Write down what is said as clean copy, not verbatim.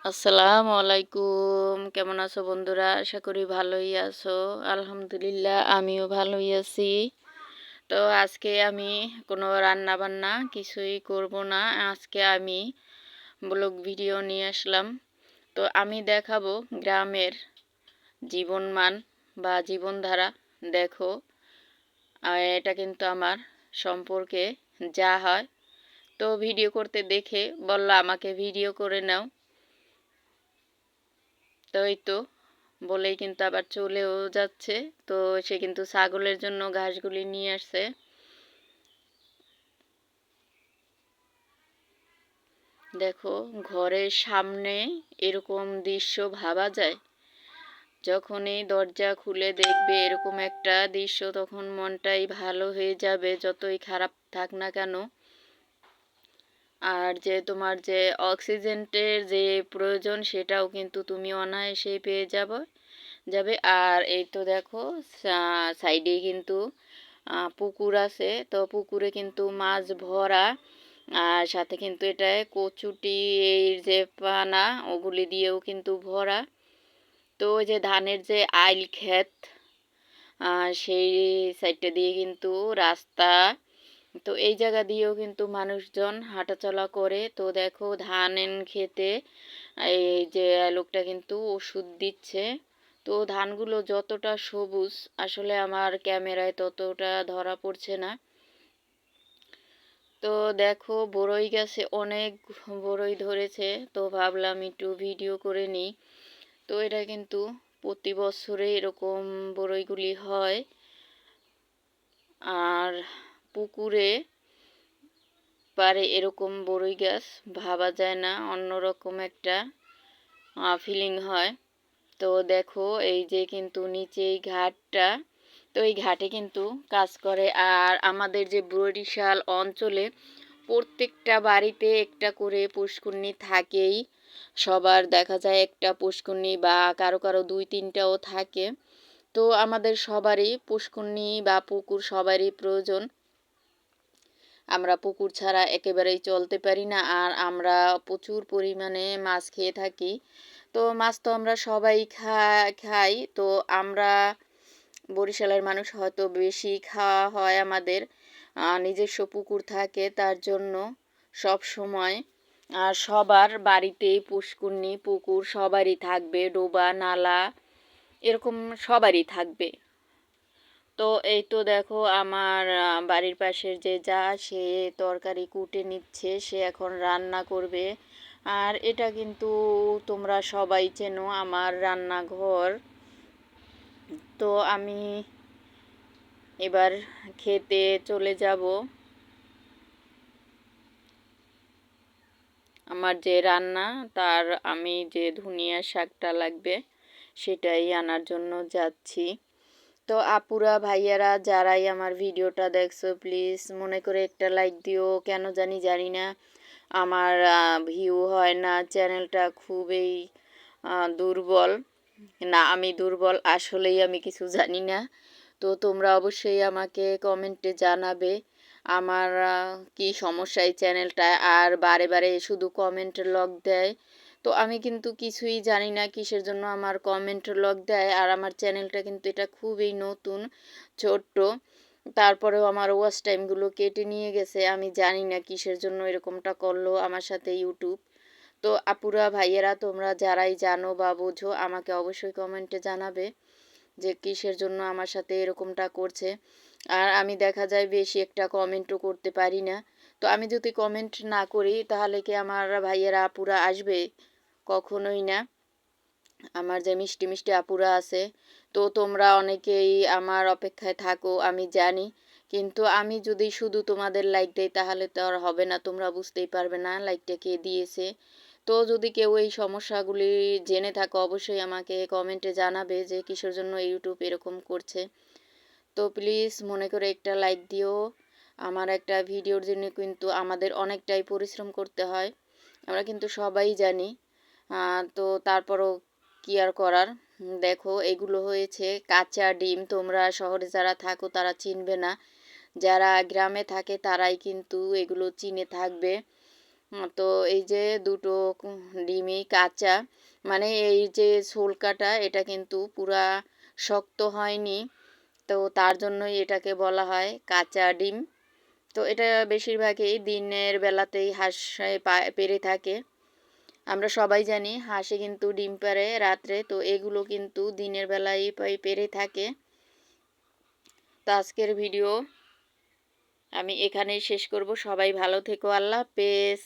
আসসালামু আলাইকুম। কেমন আছো বন্ধুরা? আশা করি ভালোই আছো। আলহামদুলিল্লাহ আমিও ভালোই আছি। তো আজকে আমি কোনো রান্না বান্না কিছুই করব না। আজকে আমি ব্লগ ভিডিও নিয়ে আসলাম। তো আমি দেখাবো গ্রামের জীবনমান বা জীবনধারা। দেখো, এটা কিন্তু আমার সম্পর্কে যা হয়। তো ভিডিও করতে দেখে বলল আমাকে ভিডিও করে নাও। তো এই তো বলেই কিন্তু আবার চলেও যাচ্ছে। তো সে কিন্তু ছাগলের জন্য ঘাসগুলি নিয়ে আসছে। দেখো, ঘরের সামনে এরকম দৃশ্য ভাবা যায়। যখনই দরজা খুলে দেখবে এরকম একটা দৃশ্য, তখন মনটাই ভালো হয়ে যাবে, যতই খারাপ থাক না কেন। আর যে তোমার যে অক্সিজেনের যে প্রয়োজন, সেটাও কিন্তু তুমি অনায়াসেই পেয়ে যাবে। আর এই তো দেখো, সাইডে কিন্তু পুকুর আছে। তো পুকুরে কিন্তু মাছ ভরা। আর সাথে কিন্তু এটায় কচুটি এর যে পানা, ওগুলি দিয়েও কিন্তু ভরা। তো ওই যে ধানের যে আইল ক্ষেত, সেই সাইডটা দিয়ে কিন্তু রাস্তা। তো এই জায়গা দিয়েও কিন্তু মানুষজন হাঁটাচলা করে। তো দেখো, ধান খেতে এই যে লোকটা কিন্তু ওষুধ দিচ্ছে। তো ধানগুলো যতটা সবুজ, আসলে আমার ক্যামেরায় ততটা ধরা পড়ছে না। তো দেখো, বড়ই গাছে অনেক বড়ই ধরেছে। তো ভাবলাম একটু ভিডিও করে নিই। তো এটা কিন্তু প্রতি বছরে এরকম বড়ইগুলি হয়। আর পুকুরে পারে এরকম বড়ই গাছ ভাবা যায় না, অন্যরকম একটা ফিলিং হয়। তো দেখো, এই যে কিন্তু নিচে এই ঘাটটা, তো এই ঘাটে কিন্তু কাজ করে। আর আমাদের যে বরিশাল অঞ্চলে প্রত্যেকটা বাড়িতে একটা করে পুষ্কুন্নি থাকেই। সবার দেখা যায় একটা পুষ্কুন্নি, বা কারো কারো দুই তিনটাও থাকে। তো আমাদের সবারই পুষ্কুন্নি বা পুকুর সবারই প্রয়োজন। আমরা পুকুর ছাড়া একেবারেই চলতে পারি না। আর আমরা প্রচুর পরিমাণে মাছ খেয়ে থাকি। তো মাছ তো আমরা সবাই খাই। তো আমরা বরিশালের মানুষ হয়তো বেশি খাওয়া হয় আমাদের। নিজস্ব পুকুর থাকে, তার জন্য সব সময় আর সবার বাড়িতেই পুষ্কুন্নি পুকুর সবারই থাকবে, ডোবা নালা এরকম সবারই থাকবে। তো এই তো দেখো, আমার বাড়ির পাশের যে সে তরকারি কুটে নিচ্ছে, সে এখন রান্না করবে। আর এটা কিন্তু তোমরা সবাই চেনো, আমার রান্নাঘর। তো আমি এবার খেতে চলে যাব। আমার যে রান্না, তার আমি যে ধনিয়া শাকটা লাগবে সেটাই আনার জন্য যাচ্ছি। তো আপুরা ভাইয়ারা যারাই আমার ভিডিওটা দেখছো, প্লিজ মনে করে একটা লাইক দিও। কেন জানি না আমার ভিউ হয় না, চ্যানেলটা খুবই দুর্বল। না, আমি দুর্বল, আসলেই আমি কিছু জানি না। তো তোমরা অবশ্যই আমাকে কমেন্টে জানাবে আমার কি সমস্যা এই চ্যানেলটা। আর বারে বারে শুধু কমেন্ট লক দেয়। তো আমি কিন্তু কিছুই জানি না কিসের জন্য আমার কমেন্ট লক দেয়। আর আমার চ্যানেলটা কিন্তু এটা খুবই নতুন, ছোট্ট। তারপরেও আমার ওয়াচ টাইমগুলো কেটে নিয়ে গেছে। আমি জানি না কিসের জন্য এরকমটা করলো আমার সাথে ইউটিউব। তো আপুরা ভাইয়েরা তোমরা যারাই জানো বা বোঝো, আমাকে অবশ্যই কমেন্টে জানাবে যে কিসের জন্য আমার সাথে এরকমটা করছে। আর আমি দেখা যায় বেশি একটা কমেন্টও করতে পারি না। তো আমি যদি কমেন্ট না করি, তাহলে কি আমার ভাইয়েরা আপুরা আসবে? কখনোই না। আমার যে মিষ্টি মিষ্টি আপুরা আছে, তো তোমরা অনেকেই আমার অপেক্ষায় থাকো আমি জানি। কিন্তু আমি যদি শুধু তোমাদের লাইক দেই, তাহলে তো আর হবে না। তোমরা বুঝতেই পারবে না লাইকটা কে দিয়েছে। তো যদি কেউ এই সমস্যাগুলি জেনে থাকো, অবশ্যই আমাকে কমেন্টে জানাবে যে কিসের জন্য ইউটিউব এরকম করছে। তো প্লিজ মনে করে একটা লাইক দিও। আমার একটা ভিডিওর জন্য কিন্তু আমাদের অনেকটাই পরিশ্রম করতে হয়, আমরা কিন্তু সবাই জানি। তো তারপরও কি আর করার। দেখো, এগুলো হয়েছে কাঁচা ডিম। তোমরা শহরে যারা থাকো তারা চিনবে না, যারা গ্রামে থাকে তারাই কিন্তু এগুলো চিনে থাকবে। তো এই যে দুটো ডিমই কাঁচা, মানে এই যে ছোলকাটা এটা কিন্তু পুরা শক্ত হয়নি, তো তার জন্যই এটাকে বলা হয় কাঁচা ডিম। তো এটা বেশিরভাগই দিনের বেলাতেই হাঁস পেড়ে থাকে। আমরা সবাই জানি হাঁসে কিন্তু ডিম পাড়ে রাত্রে, তো এগুলো কিন্তু দিনের বেলায় পেড়ে থাকে। তো আজকের ভিডিও আমি এখানেই শেষ করব। সবাই ভালো থেকো, আল্লাহ হাফেজ।